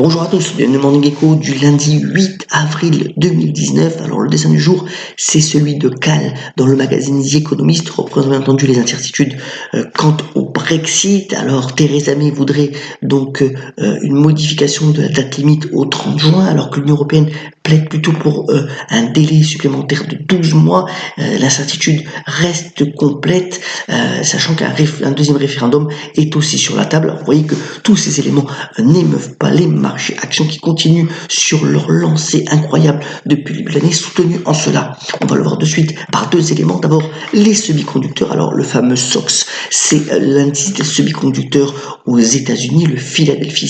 Bonjour à tous, bienvenue au Morning Echo du lundi 8 avril 2019. Alors le dessin du jour, c'est celui de Cal dans le magazine The Economist, représente bien entendu les incertitudes quant au Brexit. Alors Theresa May voudrait donc une modification de la date limite au 30 juin, alors que l'Union européenne plaide plutôt pour un délai supplémentaire de 12 mois. L'incertitude reste complète, sachant qu'un deuxième référendum est aussi sur la table. Alors, vous voyez que tous ces éléments n'émeuvent pas les marchés actions qui continuent sur leur lancée incroyable depuis le début de l'année, soutenus en cela. On va le voir de suite par deux éléments. D'abord, les semi-conducteurs. Alors, le fameux SOX, c'est l'indice des semi-conducteurs aux États-Unis, le Philadelphia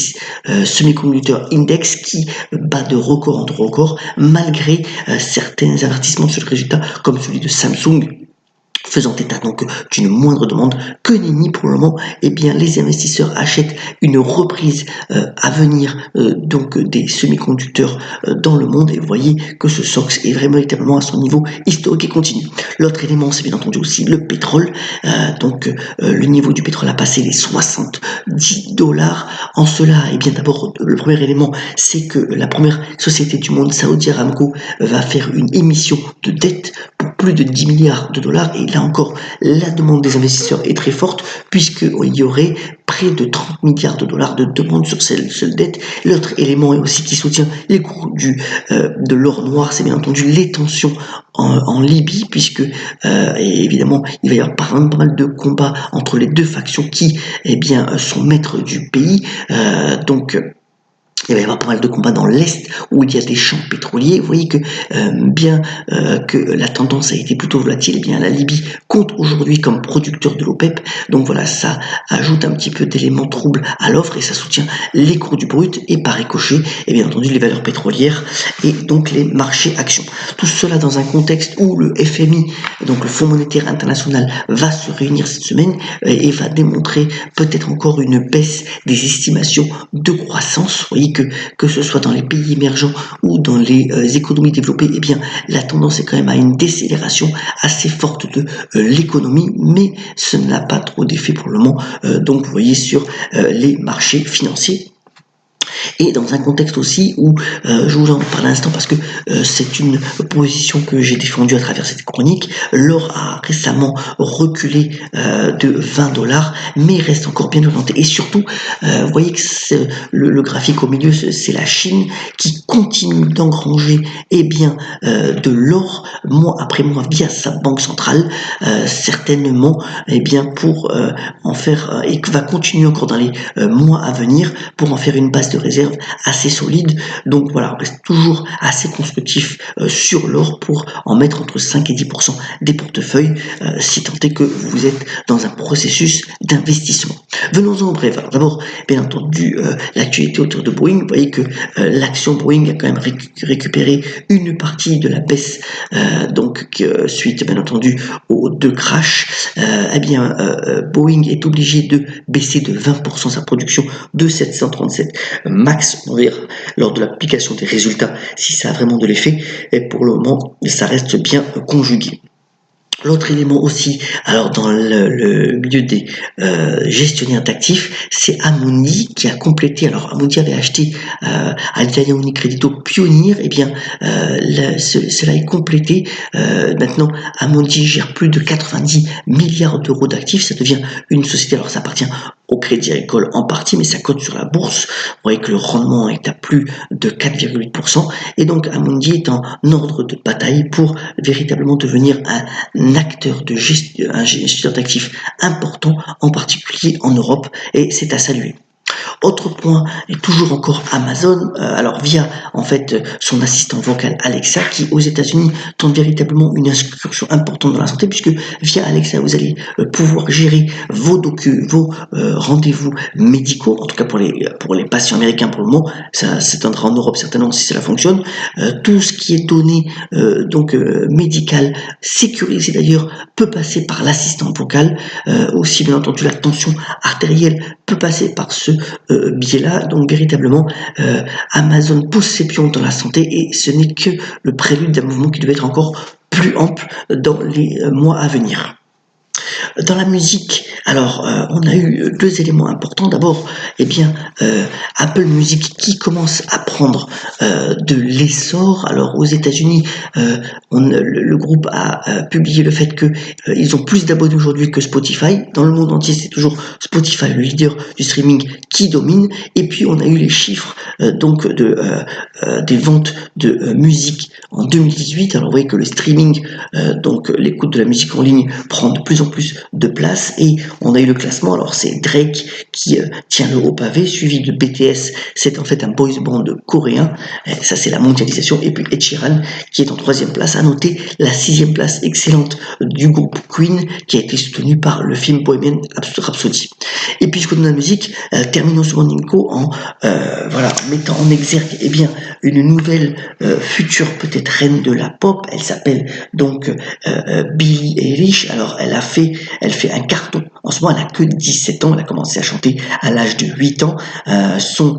Semiconductor Index, qui bat de record en record, malgré certains avertissements sur le résultat, comme celui de Samsung, faisant état donc d'une moindre demande. Que nenni pour le moment, eh bien les investisseurs achètent une reprise à venir donc des semi-conducteurs dans le monde, et vous voyez que ce SOX est vraiment véritablement à son niveau historique et continu. L'autre élément, c'est bien entendu aussi le pétrole. Le niveau du pétrole a passé les $70. En cela, eh bien d'abord, le premier élément, c'est que la première société du monde, Saudi Aramco, va faire une émission de dette pour plus de 10 milliards de dollars. Et là encore, la demande des investisseurs est très forte, puisqu'il y aurait près de 30 milliards de dollars de demande sur cette seule dette. L'autre élément aussi qui soutient les cours de l'or noir, c'est bien entendu les tensions en Libye, puisque évidemment il va y avoir pas mal de combats entre les deux factions qui sont maîtres du pays. Il va y avoir pas mal de combats dans l'Est où il y a des champs pétroliers. Vous voyez que que la tendance a été plutôt volatile, la Libye compte aujourd'hui comme producteur de l'OPEP. Donc voilà, ça ajoute un petit peu d'éléments troubles à l'offre et ça soutient les cours du brut et par ricochet, et bien entendu les valeurs pétrolières et donc les marchés actions. Tout cela dans un contexte où le FMI, donc le Fonds monétaire international, va se réunir cette semaine et va démontrer peut-être encore une baisse des estimations de croissance. Vous voyez que ce soit dans les pays émergents ou dans les économies développées, la tendance est quand même à une décélération assez forte de l'économie, mais ce n'a pas trop d'effet pour le moment. Donc vous voyez sur les marchés financiers. Et dans un contexte aussi où je vous en parle à l'instant parce que c'est une position que j'ai défendue à travers cette chronique. L'or a récemment reculé de $20, mais reste encore bien orienté. Et surtout, vous voyez que le graphique au milieu, c'est la Chine qui continue d'engranger de l'or mois après mois via sa banque centrale, certainement pour en faire et va continuer encore dans les mois à venir pour en faire une base de réserve assez solide. Donc voilà, on reste toujours assez constructif sur l'or pour en mettre entre 5 et 10% des portefeuilles si tant est que vous êtes dans un processus d'investissement. Venons-en au bref. Alors d'abord, bien entendu, l'actualité autour de Boeing. Vous voyez que l'action Boeing a quand même récupéré une partie de la baisse suite bien entendu aux deux crashs. Boeing est obligé de baisser de 20% sa production de 737 MAX. On verra lors de l'application des résultats si ça a vraiment de l'effet, et pour le moment ça reste bien conjugué. L'autre élément aussi, alors dans le milieu des gestionnaires d'actifs, c'est Amundi qui a complété. Alors Amundi avait acheté Alitalia Unicredito Pioneer, cela est complété. Maintenant, Amundi gère plus de 90 milliards d'euros d'actifs. Ça devient une société. Alors ça appartient au Crédit Agricole en partie, mais ça cote sur la bourse. Vous voyez que le rendement est à plus de 4,8%. Et donc Amundi est en ordre de bataille pour véritablement devenir un acteur de un gestionnaire d'actifs important, en particulier en Europe, et c'est à saluer. Autre point, et toujours encore Amazon, via son assistant vocal Alexa, qui aux États-Unis tente véritablement une incursion importante dans la santé, puisque via Alexa vous allez pouvoir gérer vos rendez-vous médicaux, en tout cas pour les patients américains pour le moment. Ça s'étendra en Europe certainement si cela fonctionne. Tout ce qui est donné médical, sécurisé d'ailleurs, peut passer par l'assistant vocal. Aussi bien entendu la tension artérielle peut passer par ce biais-là. Donc véritablement Amazon pousse ses pions dans la santé, et ce n'est que le prélude d'un mouvement qui devait être encore plus ample dans les mois à venir. Dans la musique, alors on a eu deux éléments importants. D'abord, eh bien, Apple Music qui commence à prendre de l'essor. Alors aux États-Unis, le groupe a publié le fait que ils ont plus d'abonnés aujourd'hui que Spotify. Dans le monde entier, c'est toujours Spotify, le leader du streaming, qui domine. Et puis on a eu les chiffres donc des ventes de musique en 2018. Alors vous voyez que le streaming, donc l'écoute de la musique en ligne, prend de plus en plus de place, et on a eu le classement. Alors c'est Drake qui tient le haut pavé, suivi de BTS, c'est en fait un boys band coréen, ça c'est la mondialisation, et puis Ed Sheeran qui est en troisième place. À noter la sixième place excellente du groupe Queen, qui a été soutenu par le film Bohemian Rhapsody. Et puisque dans la musique, terminons ce Morning Co en mettant en exergue une nouvelle future peut-être reine de la pop. Elle s'appelle donc Billie Eilish. Alors elle fait un carton. En ce moment, elle n'a que 17 ans. Elle a commencé à chanter à l'âge de 8 ans. Son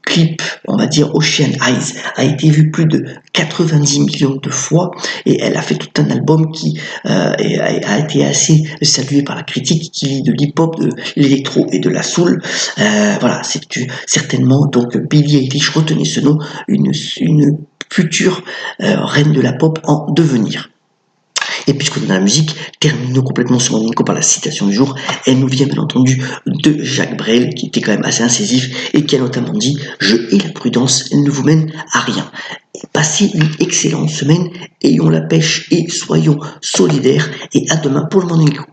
clip, on va dire Ocean Eyes, a été vu plus de 90 millions de fois, et elle a fait tout un album qui a été assez salué par la critique, qui lit de l'hip-hop, de l'électro et de la soul. C'est certainement donc Billie Eilish, retenez ce nom, une future reine de la pop en devenir. Et puisqu'on est dans la musique, terminons complètement ce Morning Co par la citation du jour. Elle nous vient bien entendu de Jacques Brel, qui était quand même assez incisif et qui a notamment dit « Je hais la prudence, elle ne vous mène à rien ». Passez une excellente semaine, ayons la pêche et soyons solidaires, et à demain pour le Morning Co.